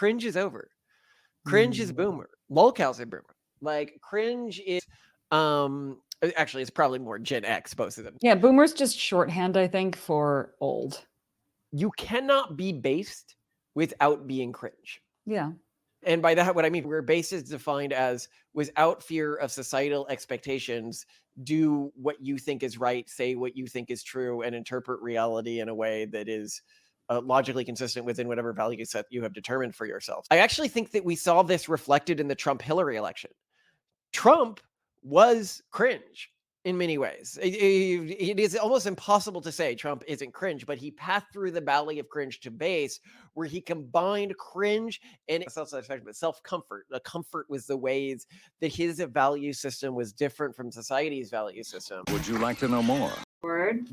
cringe is over. Cringe is boomer. Lolcows are boomer. Like cringe is actually it's probably more Gen X, both of them. Yeah, boomer's just shorthand, I think, for old. You cannot be based without being cringe. Yeah. And by that, what I mean, where base is defined as without fear of societal expectations, do what you think is right, say what you think is true, and interpret reality in a way that is logically consistent within whatever value set you have determined for yourself. I actually think that we saw this reflected in the Trump-Hillary election. Trump was cringe in many ways. It is almost impossible to say Trump isn't cringe, but he passed through the valley of cringe to base, where he combined cringe and self-satisfaction, but self-comfort. The comfort was the ways that his value system was different from society's value system. Would you like to know more? Word.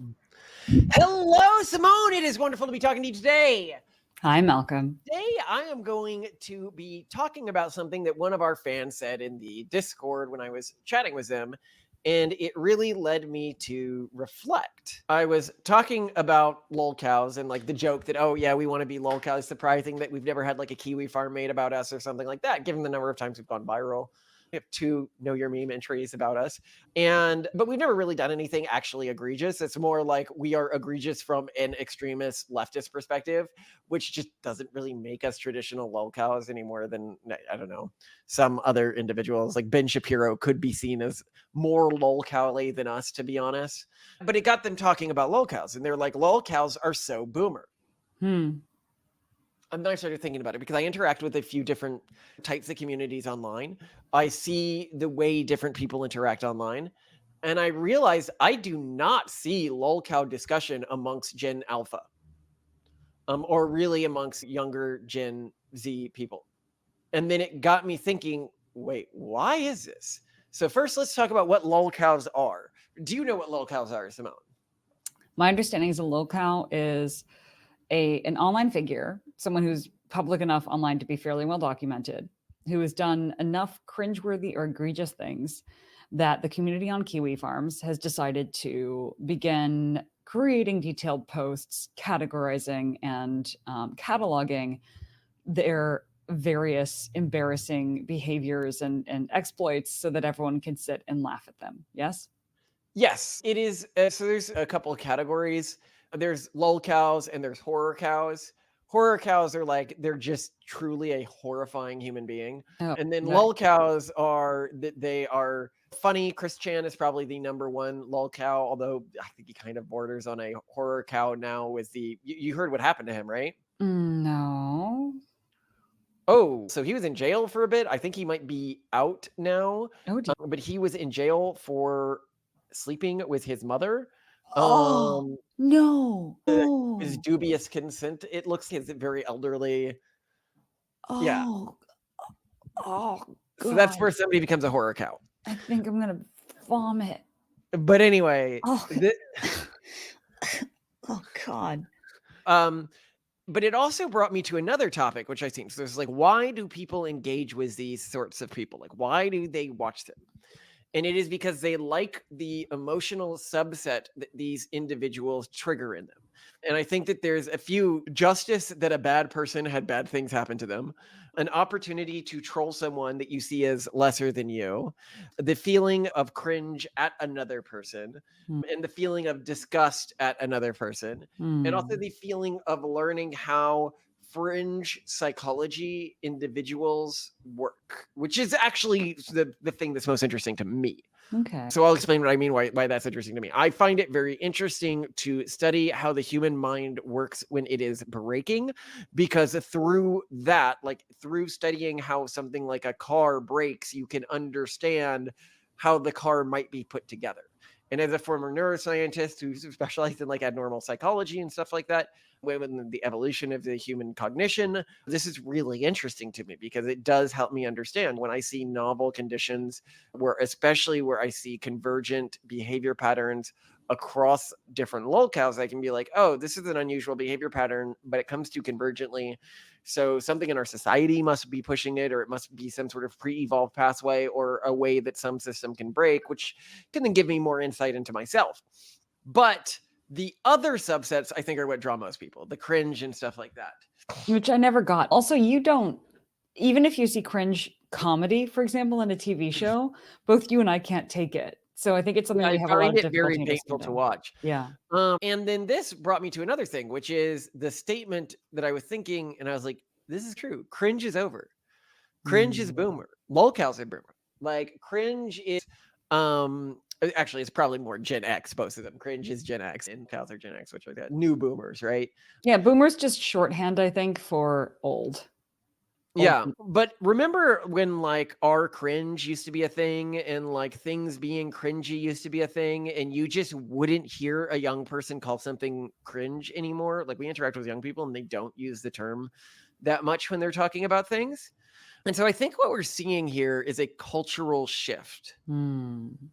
Hello, Simone. It is wonderful to be talking to you today. Hi, Malcolm. Today, I am going to be talking about something that one of our fans said in the Discord when I was chatting with them, and it really led me to reflect. I was talking about lolcows and like the joke that, oh yeah, we want to be lolcows. Surprising that we've never had like a Kiwi farm made about us or something like that, given the number of times we've gone viral. We have 2 Know Your Meme entries about us. But we've never really done anything actually egregious. It's more like we are egregious from an extremist leftist perspective, which just doesn't really make us traditional lolcows any more than, I don't know, some other individuals. Like Ben Shapiro could be seen as more lolcow-y than us, to be honest. But it got them talking about lolcows, and they're like, lolcows are so boomer. And then I started thinking about it because I interact with a few different types of communities online. I see the way different people interact online. And I realized I do not see lolcow discussion amongst Gen Alpha or really amongst younger Gen Z people. And then it got me thinking, wait, why is this? So first, let's talk about what lolcows are. Do you know what lolcows are, Simone? My understanding is a lolcow is an online figure, someone who's public enough online to be fairly well documented, who has done enough cringeworthy or egregious things that the community on Kiwi farms has decided to begin creating detailed posts, categorizing and cataloging their various embarrassing behaviors and exploits so that everyone can sit and laugh at them. Yes? Yes, it is. So there's a couple of categories. There's lolcows and there's horror cows. Horror cows are like, they're just truly a horrifying human being. Oh, And then right. lolcows are that they are funny. Chris Chan is probably the #1 lolcow, although I think he kind of borders on a horror cow now with you heard what happened to him, right? No. Oh, so he was in jail for a bit. I think he might be out now. Oh, dear. But he was in jail for sleeping with his mother. Oh, no. Oh. His dubious consent. It looks like he's very elderly. Oh. Yeah. Oh, God. So that's where somebody becomes a horror cow. I think I'm going to vomit. But anyway, Oh. Oh, God. But it also brought me to another topic, which I think, so there's like, why do people engage with these sorts of people? Like, why do they watch them? And it is because they like the emotional subset that these individuals trigger in them. And I think that there's a few justice that a bad person had bad things happen to them, an opportunity to troll someone that you see as lesser than you, the feeling of cringe at another person, and the feeling of disgust at another person, and also the feeling of learning how fringe psychology individuals work, which is actually the thing that's most interesting to me. Okay. So I'll explain what I mean, why that's interesting to me. I find it very interesting to study how the human mind works when it is breaking, because through that, like through studying how something like a car breaks, you can understand how the car might be put together. And as a former neuroscientist who specialized in like abnormal psychology and stuff like that, when the evolution of the human cognition, this is really interesting to me because it does help me understand when I see novel conditions especially where I see convergent behavior patterns across different lolcows, I can be like, oh, this is an unusual behavior pattern, but it comes to convergently. So something in our society must be pushing it, or it must be some sort of pre-evolved pathway or a way that some system can break, which can then give me more insight into myself. But the other subsets, I think, are what draw most people, the cringe and stuff like that. Which I never got. Also, you don't, even if you see cringe comedy, for example, in a TV show, both you and I can't take it. So I think it's something Yeah, I we have a lot find of it very difficulty painful to understanding. watch. Yeah. And then this brought me to another thing, which is the statement that I was thinking, and I was like, this is true. Cringe is over. Cringe is Mm. boomer. Lolcows are boomer. Like cringe is actually it's probably more Gen X, both of them. Cringe is Gen X and cows are Gen X, which are the new boomers, right? Yeah, boomer's just shorthand, I think, for old. Old Yeah, people. but remember when like our cringe used to be a thing and like things being cringy used to be a thing and you just wouldn't hear a young person call something cringe anymore? Like we interact with young people and they don't use the term that much when they're talking about things. And so I think what we're seeing here is a cultural shift Hmm.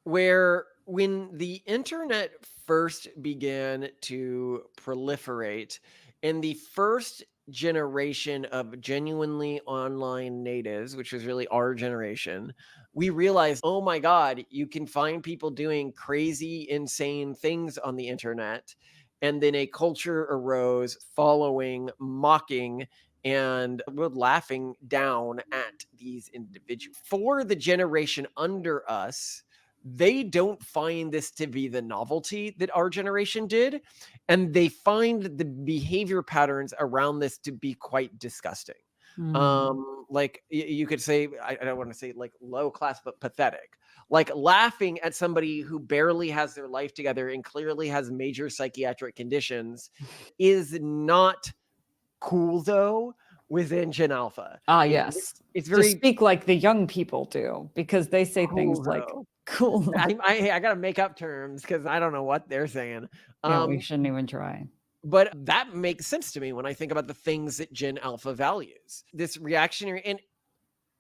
where when the internet first began to proliferate and the first generation of genuinely online natives, which was really our generation, we realized, oh my God, you can find people doing crazy, insane things on the internet. And then a culture arose following, mocking, and we're laughing down at these individuals. For the generation under us, they don't find this to be the novelty that our generation did. And they find the behavior patterns around this to be quite disgusting. Hmm. Like you could say, I don't want to say like low class, but pathetic. Like laughing at somebody who barely has their life together and clearly has major psychiatric conditions is not cool though within Gen Alpha. Ah, It's yes. it's To very speak like the young people do, because they say things cool like though. cool. I gotta make up terms because I don't know what they're saying. Yeah, we Um, shouldn't even try. but that makes sense to me when I think about the things that Gen Alpha values. This reactionary and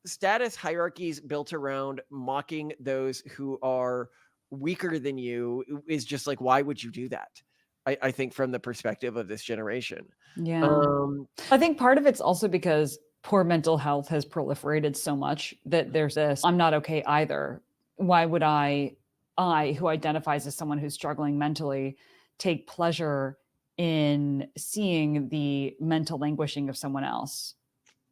status hierarchies built around mocking those who are weaker than you is just like, why would you do that? I think from the perspective of this generation. Yeah. Um, I think part of it's also because poor mental health has proliferated so much that there's this, I'm not okay either. Why would I, who identifies as someone who's struggling mentally, take pleasure in seeing the mental languishing of someone else?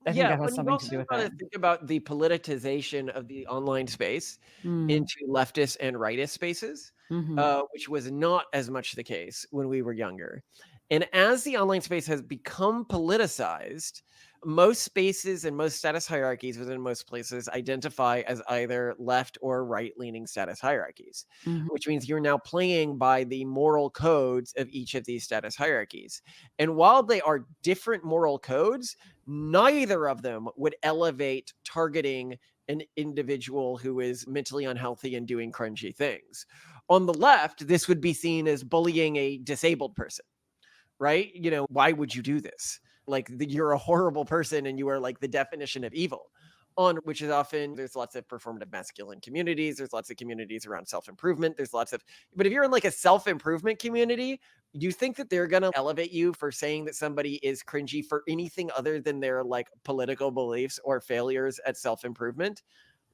I think Yeah, that has when you something to also do with gotta it. think about the politicization of the online space Mm. into leftist and rightist spaces, Mhm. which was not as much the case when we were younger. And as the online space has become politicized, most spaces and most status hierarchies within most places identify as either left or right leaning status hierarchies, Mhm. which means you're now playing by the moral codes of each of these status hierarchies. And while they are different moral codes, neither of them would elevate targeting an individual who is mentally unhealthy and doing cringy things. On the left, this would be seen as bullying a disabled person, right? You know, why would you do this? Like you're a horrible person and you are like the definition of evil. On which is often there's lots of performative masculine communities, there's lots of communities around self-improvement, there's lots of but if you're in like a self-improvement community, you think that they're going to elevate you for saying that somebody is cringy for anything other than their like political beliefs or failures at self-improvement?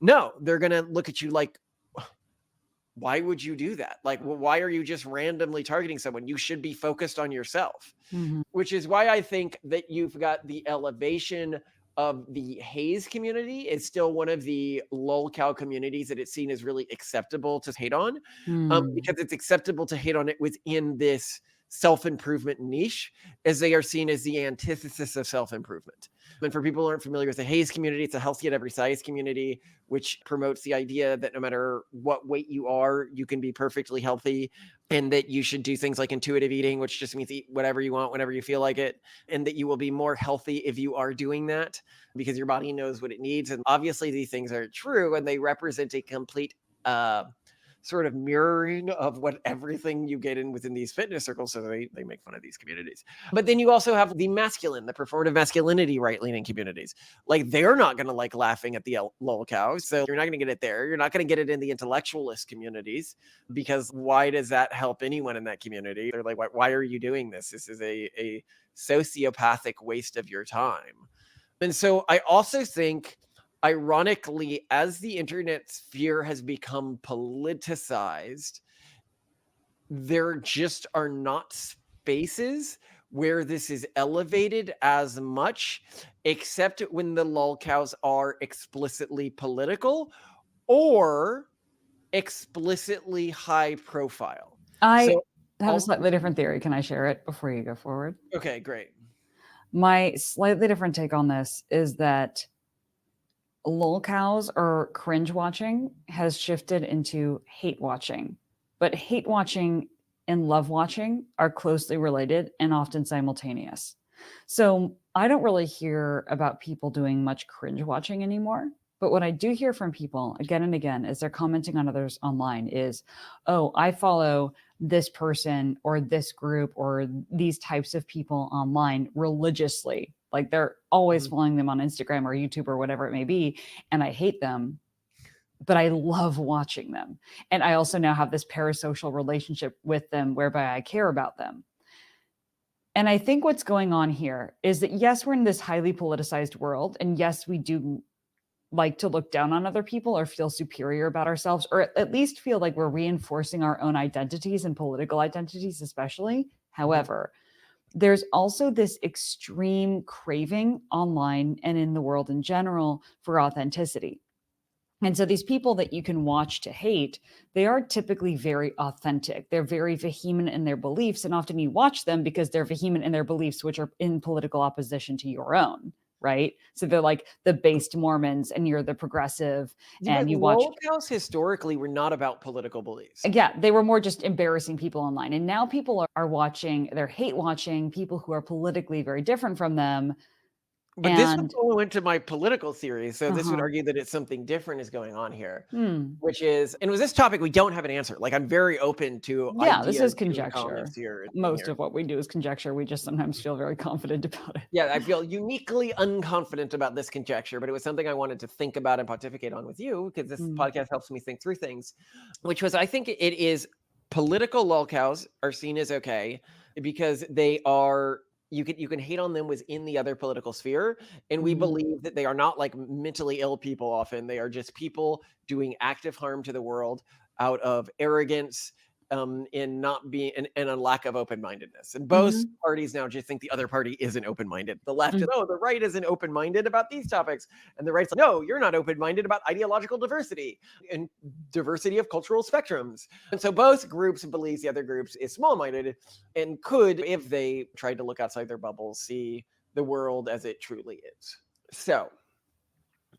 No, they're going to look at you like, why would you do that? Like, well, why are you just randomly targeting someone? You should be focused on yourself, Mhm. which is why I think that you've got the elevation of the Hayes community is still one of the lolcow communities that it's seen as really acceptable to hate on, Mm. because it's acceptable to hate on it within this self-improvement niche, as they are seen as the antithesis of self-improvement. And for people who aren't familiar with the Hayes community, it's a healthy at every size community, which promotes the idea that no matter what weight you are, you can be perfectly healthy, and that you should do things like intuitive eating, which just means eat whatever you want whenever you feel like it, and that you will be more healthy if you are doing that because your body knows what it needs. And obviously, these things are true and they represent a complete sort of mirroring of what everything you get in within these fitness circles. So they make fun of these communities. But then you also have the masculine, the performative masculinity right leaning communities. Like they're not going to like laughing at the lolcow. So you're not going to get it there. You're not going to get it in the intellectualist communities because why does that help anyone in that community? They're like, why are you doing this? This is a sociopathic waste of your time. And so I also think, ironically, as the internet sphere has become politicized, there just are not spaces where this is elevated as much, except when the lolcows are explicitly political or explicitly high profile. I So have a slightly different theory. Can I share it before you go forward? okay, great. My slightly different take on this is that lolcows or cringe watching has shifted into hate watching, but hate watching and love watching are closely related and often simultaneous. So I don't really hear about people doing much cringe watching anymore. But what I do hear from people again and again as they're commenting on others online is, oh, I follow this person or this group or these types of people online religiously. Like they're always Mhm. following them on Instagram or YouTube or whatever it may be. And I hate them, but I love watching them. And I also now have this parasocial relationship with them whereby I care about them. And I think what's going on here is that, yes, we're in this highly politicized world. And yes, we do like to look down on other people or feel superior about ourselves, or at least feel like we're reinforcing our own identities and political identities, especially. However, there's also this extreme craving online and in the world in general for authenticity. And so these people that you can watch to hate, they are typically very authentic. They're very vehement in their beliefs. And often you watch them because they're vehement in their beliefs, which are in political opposition to your own, right? So they're like the based Mormons and you're the progressive Yeah, but and you watch. lolcows historically were not about political beliefs. Yeah, they were more just embarrassing people online. And now people are watching, they're hate watching people who are politically very different from them. But this would And, go into my political theory. So this would uh-huh. argue that it's something different is going on here, Hmm. which is, and with this topic, we don't have an answer. Like I'm very open to Yeah, this is ideas in the conjecture. comments here. Most of what we do is conjecture. We just sometimes feel very confident about it. Yeah, I feel uniquely unconfident about this conjecture, but it was something I wanted to think about and pontificate on with you because this Mm. podcast helps me think through things, which was I think it is political lolcows are seen as okay because they are you can hate on them within the other political sphere, and we Mhm. believe that they are not like mentally ill people. Often they are just people doing active harm to the world out of arrogance, in not being and a lack of open-mindedness. And both Mhm. parties now just think the other party isn't open-minded. The left is, Mm. oh, the right isn't open-minded about these topics. And the right's like, no, you're not open-minded about ideological diversity and diversity of cultural spectrums. And so both groups believes the other groups is small-minded and could, if they tried to look outside their bubbles, see the world as it truly is. So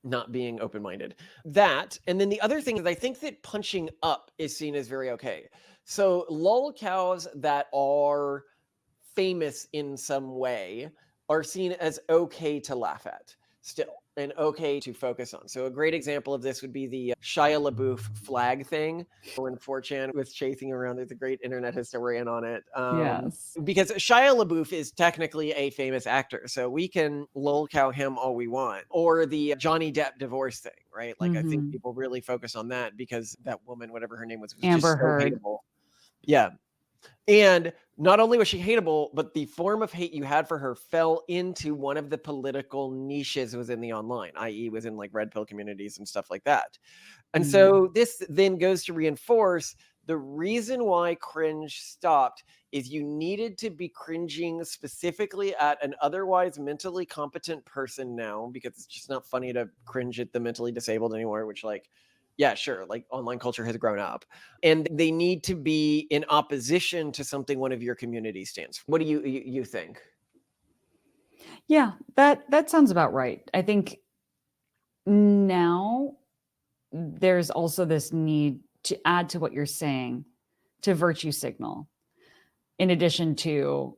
not being open-minded. That, and then the other thing is I think that punching up is seen as very okay. So lolcows that are famous in some way are seen as okay to laugh at still and okay to focus on. So a great example of this would be the Shia LaBeouf flag thing when 4chan was chasing around. There's a great internet historian on it. Yes. Because Shia LaBeouf is technically a famous actor, so we can lolcow him all we want. Or the Johnny Depp divorce thing, right? Like I think Mhm. people really focus on that because that woman, whatever her name was Amber just so Heard. hateable. Yeah, and not only was she hateable, but the form of hate you had for her fell into one of the political niches within the online, i.e., was in like red pill communities and stuff like that. And Mm. so this then goes to reinforce the reason why cringe stopped is you needed to be cringing specifically at an otherwise mentally competent person now because it's just not funny to cringe at the mentally disabled anymore, which like yeah, sure, like online culture has grown up and they need to be in opposition to something one of your community stands for. What do you think? Yeah, that sounds about right. I think now there's also this need to add to what you're saying to virtue signal in addition to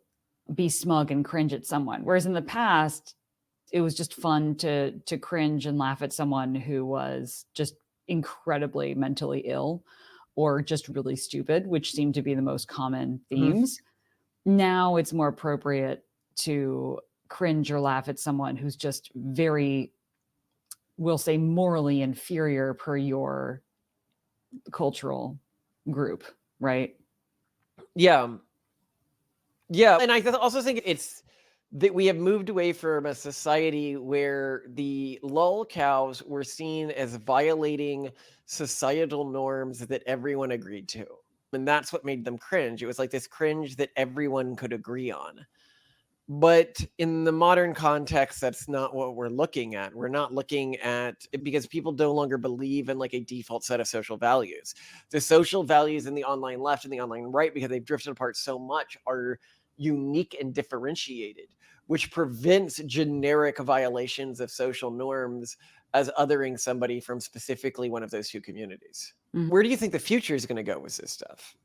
be smug and cringe at someone. Whereas in the past, it was just fun to cringe and laugh at someone who was just incredibly mentally ill or just really stupid, which seemed to be the most common Mhm. themes. Now it's more appropriate to cringe or laugh at someone who's just very, we'll say, morally inferior per your cultural group, right? Yeah. Yeah, and I also think it's that we have moved away from a society where the lolcows were seen as violating societal norms that everyone agreed to. And that's what made them cringe. It was like this cringe that everyone could agree on. But in the modern context, that's not what we're looking at. We're not looking at because people no longer believe in like a default set of social values. The social values in the online left and the online right, because they've drifted apart so much, are unique and differentiated, which prevents generic violations of social norms as othering somebody from specifically one of those two communities. Mhm. Where do you think the future is going to go with this stuff?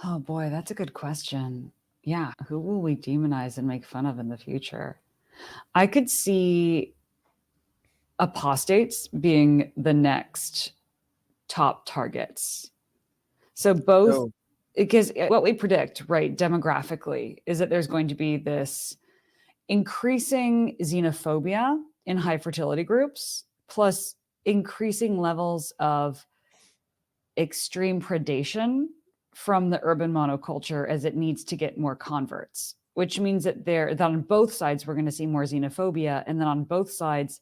Oh boy, that's a good question. Yeah, who will we demonize and make fun of in the future? I could see apostates being the next top targets. So both, Oh, because what we predict, right, demographically, is that there's going to be this increasing xenophobia in high fertility groups, plus increasing levels of extreme predation from the urban monoculture as it needs to get more converts, which means that on both sides we're going to see more xenophobia, and then on both sides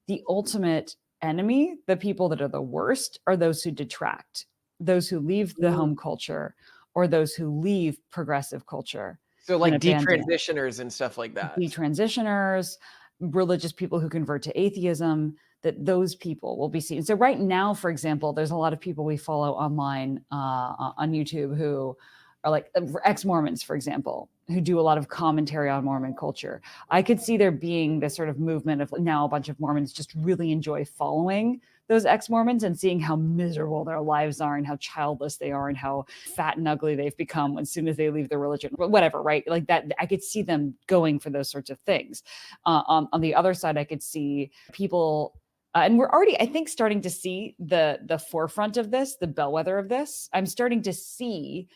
the ultimate enemy, the people that are the worst, are those who detract, those who leave the home culture, or those who leave progressive culture so and like abandon it. detransitioners and stuff like that. Detransitioners, religious people who convert to atheism, that those people will be seen. So right now, for example, there's a lot of people we follow online on YouTube who are like ex-Mormons, for example, who do a lot of commentary on Mormon culture. I could see there being this sort of movement of now a bunch of Mormons just really enjoy following those ex-Mormons and seeing how miserable their lives are and how childless they are and how fat and ugly they've become as soon as they leave their religion, whatever, right? Like that, I could see them going for those sorts of things. On the other side, I could see people, and we're already, I think, starting to see the forefront of this, the bellwether of this. I'm starting to see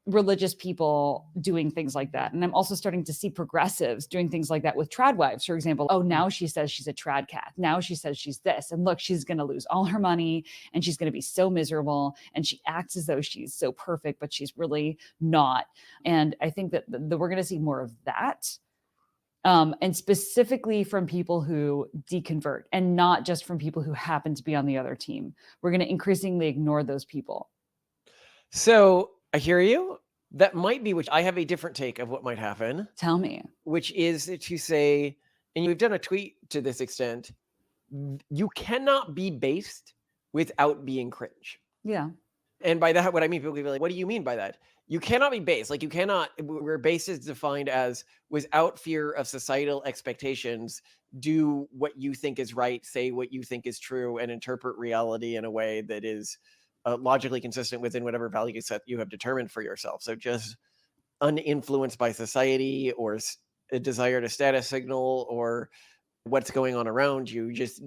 religious people doing things like that. And I'm also starting to see progressives doing things like that with trad wives, for example. Oh, now she says she's a trad cat. Now she says she's this. And look, she's going to lose all her money and she's going to be so miserable. And she acts as though she's so perfect, but she's really not. And I think that we're going to see more of that. And specifically from people who deconvert and not just from people who happen to be on the other team. We're going to increasingly ignore those people. So I hear you. That might be, which I have a different take of what might happen, Tell me. which is to say, and we've done a tweet to this extent, you cannot be based without being cringe. Yeah. And by that, what I mean, people can be like, what do you mean by that? You cannot be base. Like you cannot, where base is defined as without fear of societal expectations, do what you think is right, say what you think is true, and interpret reality in a way that is logically consistent within whatever value set you have determined for yourself. So just uninfluenced by society or a desire to status signal or what's going on around you. Just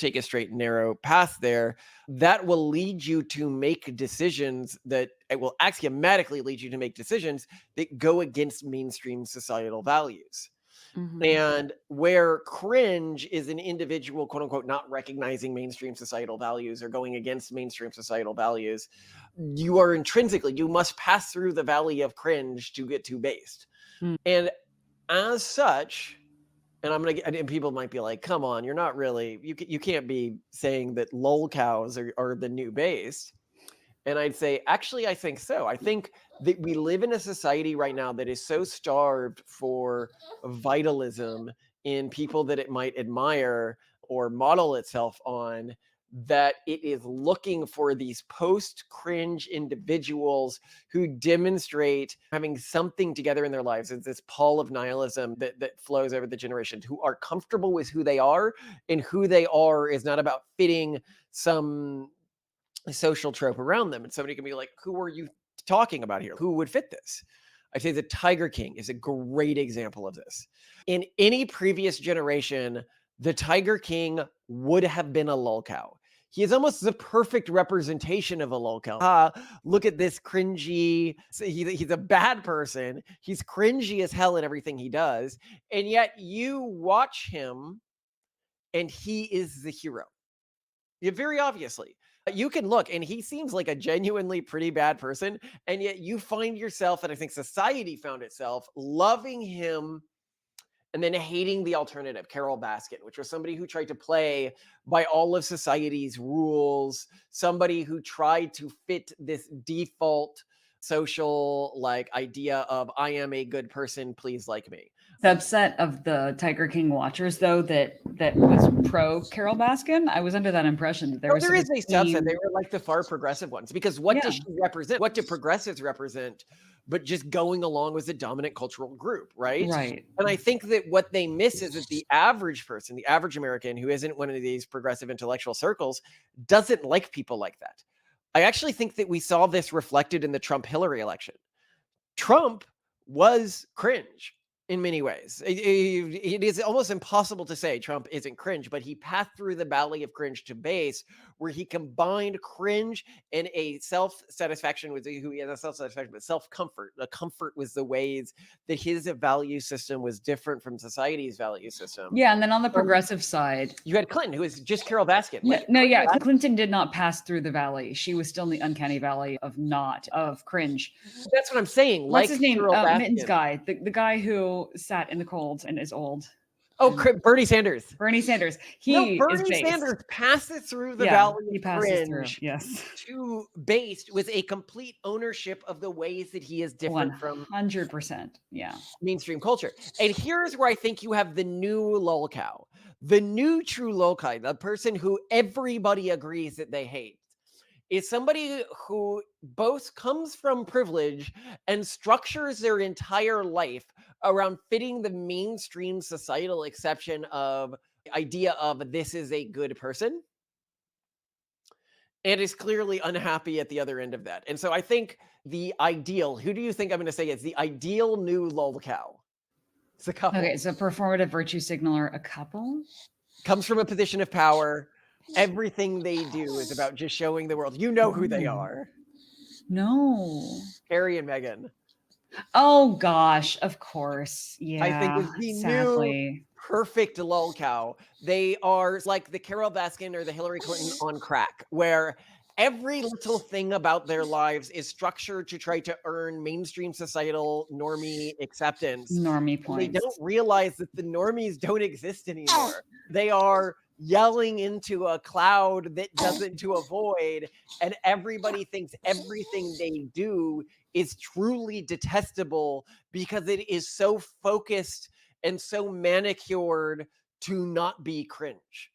take a straight and narrow path there. That will lead you to make decisions that it will axiomatically lead you to make decisions that go against mainstream societal values. Mm-hmm. And where cringe is an individual, quote unquote, not recognizing mainstream societal values or going against mainstream societal values, you are intrinsically, you must pass through the valley of cringe to get to based. Mm. And as such, and I'm gonna get, and people might be like, "Come on, you're not really you can't be saying that lolcows are the new base." And I'd say, actually, I think so. I think that we live in a society right now that is so starved for vitalism in people that it might admire or model itself on, that it is looking for these post-cringe individuals who demonstrate having something together in their lives. It's this pall of nihilism that flows over the generations, who are comfortable with who they are, and who they are is not about fitting some social trope around them. And somebody can be like, who are you talking about here? Who would fit this? I'd say the Tiger King is a great example of this. In any previous generation, the Tiger King would have been a lolcow. He is almost the perfect representation of a lolcow. Look at this cringy. He's a bad person. He's cringy as hell in everything he does. And yet you watch him and he is the hero. Yeah, very obviously. You can look, and he seems like a genuinely pretty bad person, and yet you find yourself, and I think society found itself, loving him and then hating the alternative, Carole Baskin, which was somebody who tried to play by all of society's rules, somebody who tried to fit this default social like idea of I am a good person, please like me. Subset of the Tiger King watchers, though, that was pro Carole Baskin. I was under that impression that there was There sort is of a subset. They team. were like the far progressive ones because what does Yeah, she represent? What do progressives represent? But just going along with the dominant cultural group, right? right. And I think that what they miss is that the average person, the average American who isn't one of these progressive intellectual circles, doesn't like people like that. I actually think that we saw this reflected in the Trump-Hillary election. Trump was cringe in many ways. It is almost impossible to say Trump isn't cringe, but he passed through the valley of cringe to base, where he combined cringe and a self-satisfaction with who he has a self-satisfaction, but self-comfort. The comfort was the ways that his value system was different from society's value system. Yeah, and then on the progressive side, You had Clinton, who was just Carole Baskin. yeah, Clinton did not pass through the valley. She was still in the uncanny valley of cringe. That's what I'm saying. What's his name? Carole Mittens Baskin. guy, the guy who sat in the cold and is old. Oh, Bernie Sanders. Bernie Sanders. Bernie is based. Sanders passes through the Yeah, valley he of passes through. cringe Yes, to based with a complete ownership of the ways that he is different from 100%. Yeah. mainstream culture. And here's where I think you have the new lolcow, the new true lolcow, the person who everybody agrees that they hate, is somebody who both comes from privilege and structures their entire life around fitting the mainstream societal exception of idea of this is a good person, and is clearly unhappy at the other end of that. And so I think the ideal, who do you think I'm going to say is the ideal new lolcow? It's a couple. Okay, so performative virtue signaler, a couple? Comes from a position of power. Everything they do is about just showing the world. You know who they are. No. Harry and Meghan. Oh gosh, of course. Yeah. I think is the new perfect lolcow. They are like the Carole Baskin or the Hillary Clinton on crack, where every little thing about their lives is structured to try to earn mainstream societal normie acceptance. Normie points. They don't realize that the normies don't exist anymore. They are yelling into a cloud that doesn't to avoid, and everybody thinks everything they do is truly detestable because it is so focused and so manicured to not be cringe.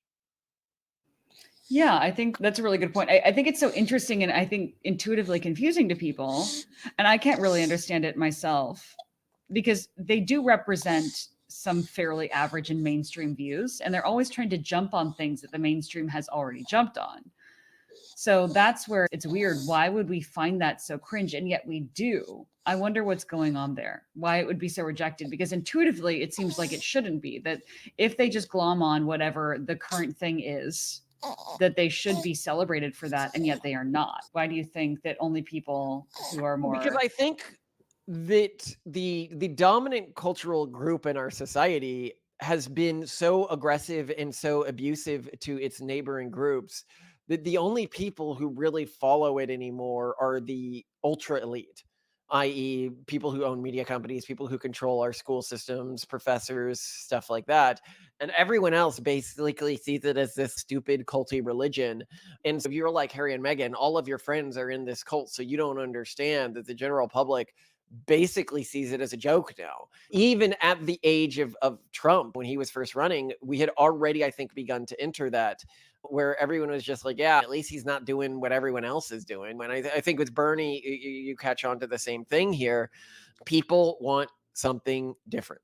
Yeah, I think that's a really good point. I think it's so interesting and I think intuitively confusing to people. And I can't really understand it myself because they do represent some fairly average and mainstream views. And they're always trying to jump on things that the mainstream has already jumped on. So that's where it's weird. Why would we find that so cringe? And yet we do. I wonder what's going on there, why it would be so rejected, because intuitively it seems like it shouldn't be, that if they just glom on whatever the current thing is, that they should be celebrated for that, and yet they are not. Why do you think that only people who are more... Because I think that the dominant cultural group in our society has been so aggressive and so abusive to its neighboring groups that the only people who really follow it anymore are the ultra elite, i.e., people who own media companies, people who control our school systems, professors, stuff like that. And everyone else basically sees it as this stupid culty religion. And so if you're like Harry and Meghan, all of your friends are in this cult, so you don't understand that the general public basically sees it as a joke now. Even at the age of Trump, when he was first running, we had already, I think, begun to enter that, where everyone was just like, yeah, at least he's not doing what everyone else is doing. And I think with Bernie, you catch on to the same thing here. People want something different.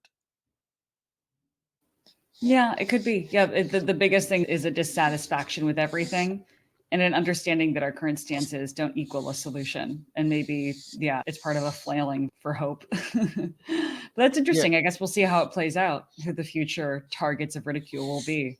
Yeah, it could be. Yeah, the biggest thing is a dissatisfaction with everything and an understanding that our current stances don't equal a solution. And maybe, yeah, it's part of a flailing for hope. But that's interesting. Yeah. I guess we'll see how it plays out, who the future targets of ridicule will be.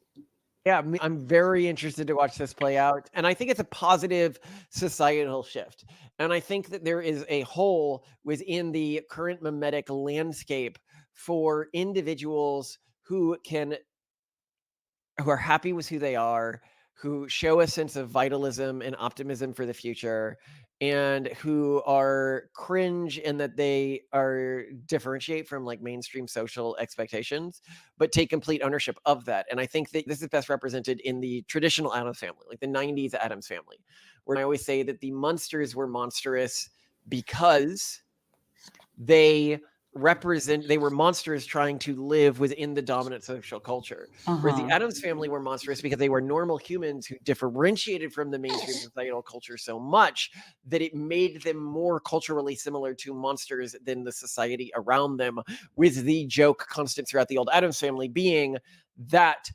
Yeah, I'm very interested to watch this play out. And I think it's a positive societal shift. And I think that there is a hole within the current mimetic landscape for individuals who are happy with who they are, who show a sense of vitalism and optimism for the future, and who are cringe in that they are differentiate from like mainstream social expectations, but take complete ownership of that. And I think that this is best represented in the traditional Addams Family, like the 90s Addams Family, where I always say that the Munsters were monstrous because they were monsters trying to live within the dominant social culture. Whereas the Addams Family were monstrous because they were normal humans who differentiated from the mainstream societal culture so much that it made them more culturally similar to monsters than the society around them, with the joke constant throughout the old Addams Family being that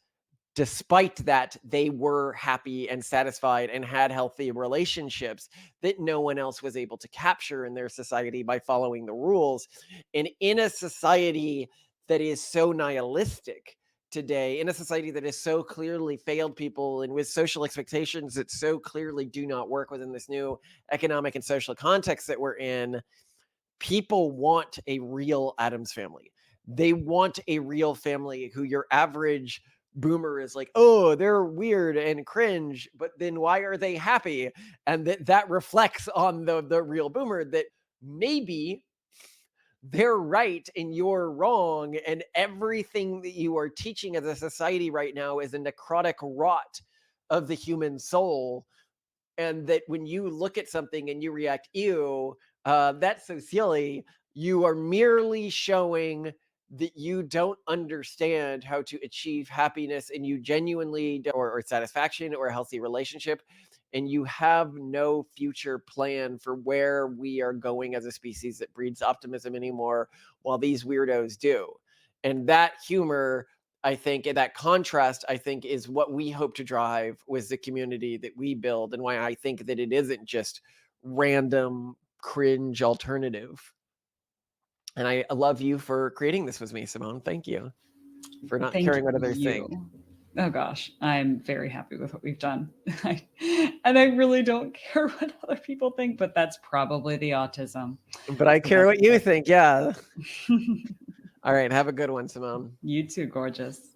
despite that, they were happy and satisfied and had healthy relationships that no one else was able to capture in their society by following the rules. And in a society that is so nihilistic today, in a society that has so clearly failed people and with social expectations that so clearly do not work within this new economic and social context that we're in, people want a real Addams Family. They want a real family who your average boomer is like, oh, they're weird and cringe, but then why are they happy? And that reflects on the real boomer, that maybe they're right and you're wrong, and everything that you are teaching as a society right now is a necrotic rot of the human soul. And that when you look at something and you react, ew, that's so silly, you are merely showing that you don't understand how to achieve happiness, and you genuinely or satisfaction or a healthy relationship, and you have no future plan for where we are going as a species that breeds optimism anymore, while these weirdos do. And that humor, I think, and that contrast, I think, is what we hope to drive with the community that we build, and why I think that it isn't just random cringe alternative. And I love you for creating this with me, Simone. Thank you for not caring what others think. Oh gosh, I'm very happy with what we've done. And I really don't care what other people think, but that's probably the autism. But I care what you think, yeah. All right, have a good one, Simone. You too, gorgeous.